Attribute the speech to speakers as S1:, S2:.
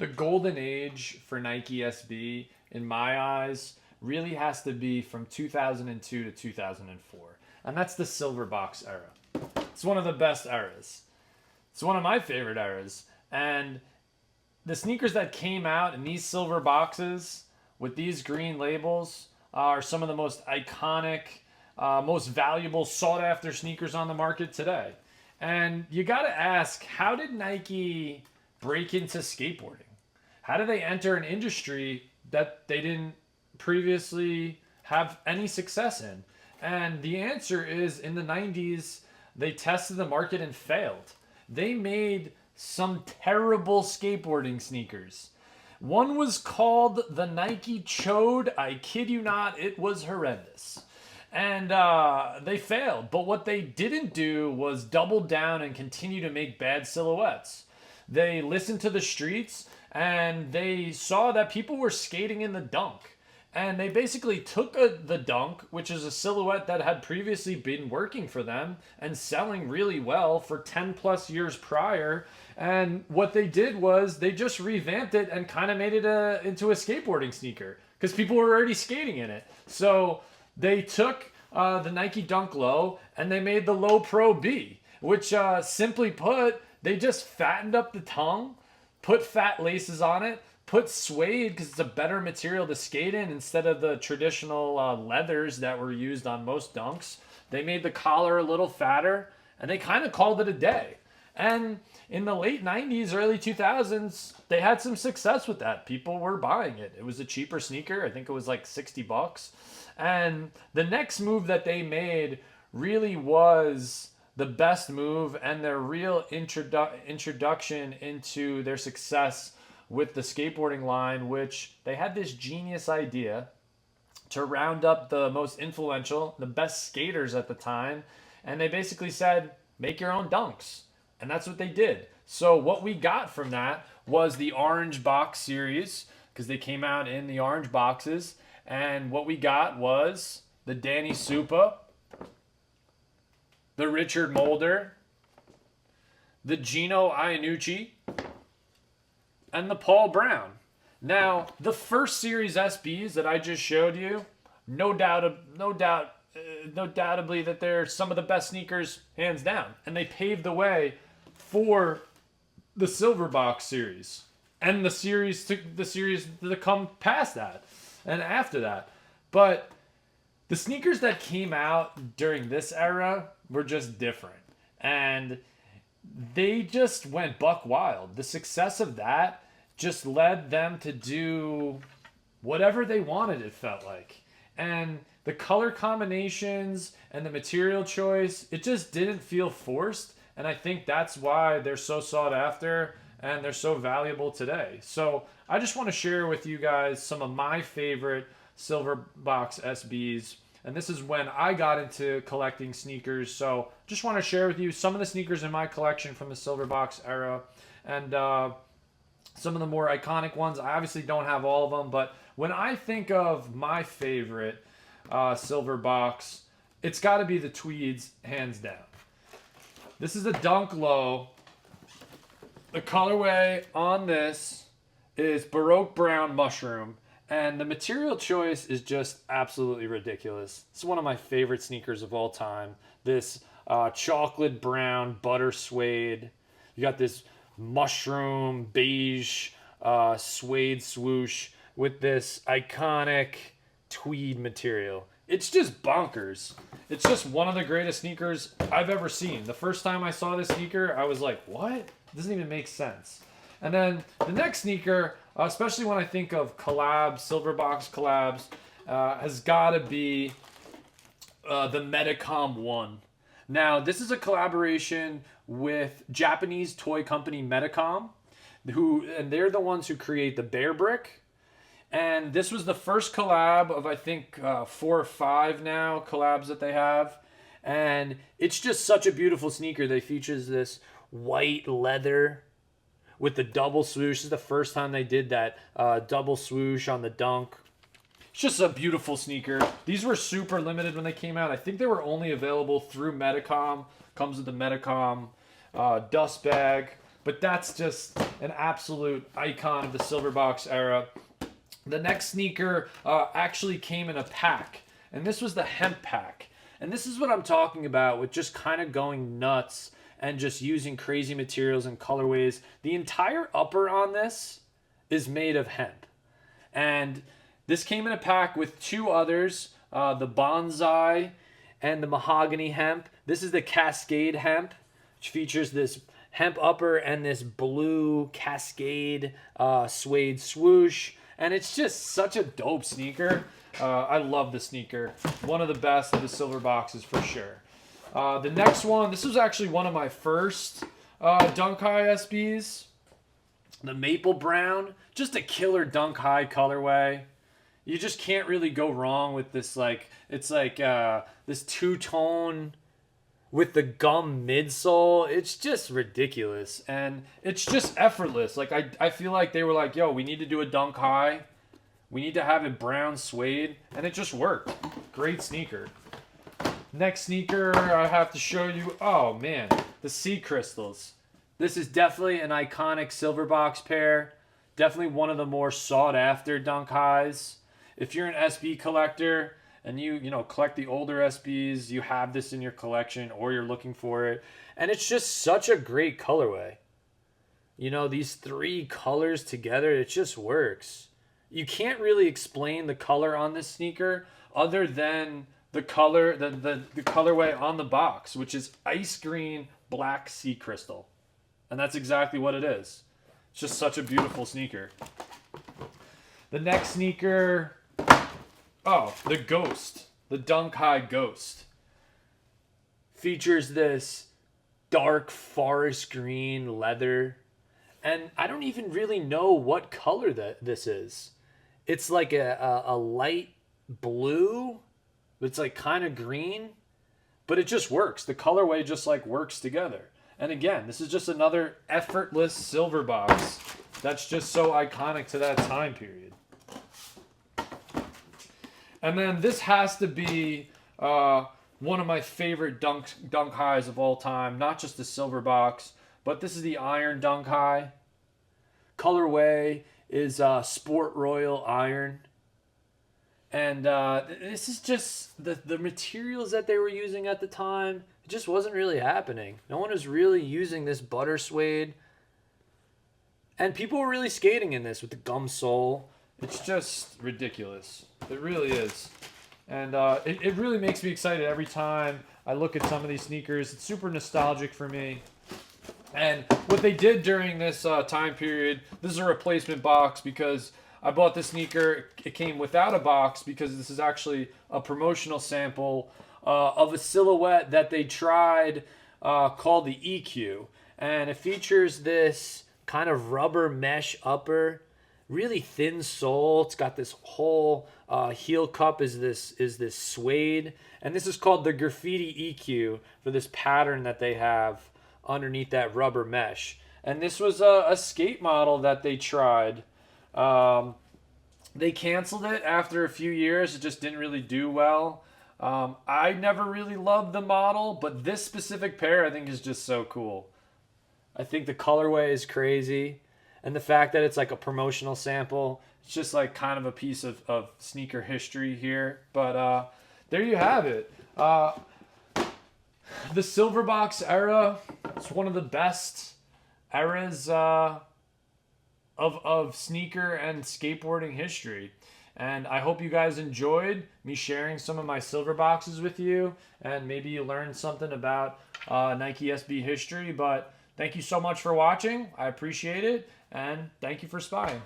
S1: The golden age for Nike SB, in my eyes, really has to be from 2002 to 2004. And that's the silver box era. It's one of the best eras. It's one of my favorite eras. And the sneakers that came out in these silver boxes with these green labels are some of the most iconic, most valuable, sought after sneakers on the market today. And you got to ask, how did Nike break into skateboarding? How did they enter an industry that they didn't previously have any success in? And the answer is in the 90s, they tested the market and failed. They made some terrible skateboarding sneakers. One was called the Nike Chode. I kid you not, it was horrendous. And they failed. But what they didn't do was double down and continue to make bad silhouettes. They listened to the streets and they saw that people were skating in the dunk. And they basically took the dunk, which is a silhouette that had previously been working for them and selling really well for 10 plus years prior. And what they did was they just revamped it and kind of made it into a skateboarding sneaker because people were already skating in it. So they took the Nike Dunk Low and they made the Low Pro B, which simply put, they just fattened up the tongue, put fat laces on it, put suede because it's a better material to skate in instead of the traditional leathers that were used on most dunks. They made the collar a little fatter and they kind of called it a day. And in the late 90s, early 2000s, they had some success with that. People were buying it. It was a cheaper sneaker. I think it was like $60. And the next move that they made really was the best move and their real introduction into their success with the skateboarding line, which they had this genius idea to round up the most influential, the best skaters at the time. And they basically said, make your own dunks. And that's what they did. So what we got from that was the orange box series because they came out in the orange boxes. And what we got was the Danny Supa, the Richard Mulder, the Gino Iannucci, and the Paul Brown. Now, the first series SBs that I just showed you, no doubtably that they're some of the best sneakers, hands down. And they paved the way for the silver box series and the series to come past that and after that. But the sneakers that came out during this era were just different. And they just went buck wild. The success of that just led them to do whatever they wanted, it felt like. And the color combinations and the material choice, it just didn't feel forced. And I think that's why they're so sought after and they're so valuable today. So I just want to share with you guys some of my favorite silver box SBs. And this is when I got into collecting sneakers. So just want to share with you some of the sneakers in my collection from the silver box era. And some of the more iconic ones. I obviously don't have all of them. But when I think of my favorite silver box, it's got to be the Tweeds, hands down. This is a Dunk Low. The colorway on this is Baroque Brown Mushroom. And the material choice is just absolutely ridiculous. It's one of my favorite sneakers of all time. This chocolate brown butter suede. You got this mushroom beige suede swoosh with this iconic tweed material. It's just bonkers. It's just one of the greatest sneakers I've ever seen. The first time I saw this sneaker, I was like, what? It doesn't even make sense. And then the next sneaker, especially when I think of collabs, silver box collabs, has got to be the Medicom 1. Now, this is a collaboration with Japanese toy company Medicom, and they're the ones who create the Bear Brick. And this was the first collab of, I think, 4 or 5 now collabs that they have. And it's just such a beautiful sneaker. They features this white leather with the double swoosh. This is the first time they did that double swoosh on the dunk. It's just a beautiful sneaker. These were super limited when they came out. I think they were only available through Medicom. Comes with the Medicom dust bag. But that's just an absolute icon of the silver box era. The next sneaker actually came in a pack, and this was the hemp pack. And this is what I'm talking about with just kind of going nuts and just using crazy materials and colorways. The entire upper on this is made of hemp. And this came in a pack with two others, the bonsai and the mahogany hemp. This is the Cascade hemp, which features this hemp upper and this blue Cascade suede swoosh. And it's just such a dope sneaker. I love the sneaker. One of the best of the silver boxes for sure. The next one, this was actually one of my first Dunk High SBs. The maple brown, just a killer Dunk High colorway. You just can't really go wrong with this. Like, it's like this two-tone with the gum midsole. It's just ridiculous, and it's just effortless. Like, I feel like they were like, yo, we need to do a Dunk High. We need to have it brown suede, and it just worked. Great sneaker. Next sneaker I have to show you, oh man, the Sea Crystals. This is definitely an iconic silver box pair. Definitely one of the more sought after Dunk Highs. If you're an SB collector and you collect the older SBs, you have this in your collection or you're looking for it. And it's just such a great colorway. You know, these three colors together, it just works. You can't really explain the color on this sneaker other than the color, the colorway on the box, which is ice green black sea crystal. And that's exactly what it is. It's just such a beautiful sneaker. The next sneaker, oh, the Ghost. The Dunk High Ghost. Features this dark forest green leather. And I don't even really know what color that this is. It's like a light blue. It's like kind of green. But it just works. The colorway just like works together. And again, this is just another effortless silver box that's just so iconic to that time period. And then this has to be one of my favorite Dunk Highs of all time. Not just the silver box, but this is the Iron Dunk High. Colorway is Sport Royal Iron. And this is just the materials that they were using at the time. It just wasn't really happening. No one was really using this butter suede. And people were really skating in this with the gum sole. It's just ridiculous. It really is. And it really makes me excited every time I look at some of these sneakers. It's super nostalgic for me. And what they did during this time period, this is a replacement box because I bought this sneaker. It came without a box because this is actually a promotional sample of a silhouette that they tried called the EQ. And it features this kind of rubber mesh upper, really thin sole. It's got this whole heel cup is this suede. And this is called the Graffiti EQ for this pattern that they have underneath that rubber mesh. And this was a skate model that they tried. They canceled it after a few years. It just didn't really do well. I never really loved the model, but this specific pair I think is just so cool. I think the colorway is crazy. And the fact that it's like a promotional sample, it's just like kind of a piece of sneaker history here. But there you have it. The silver box era, it's one of the best eras of sneaker and skateboarding history. And I hope you guys enjoyed me sharing some of my silver boxes with you, and maybe you learned something about Nike SB history. But thank you so much for watching. I appreciate it, and thank you for spying.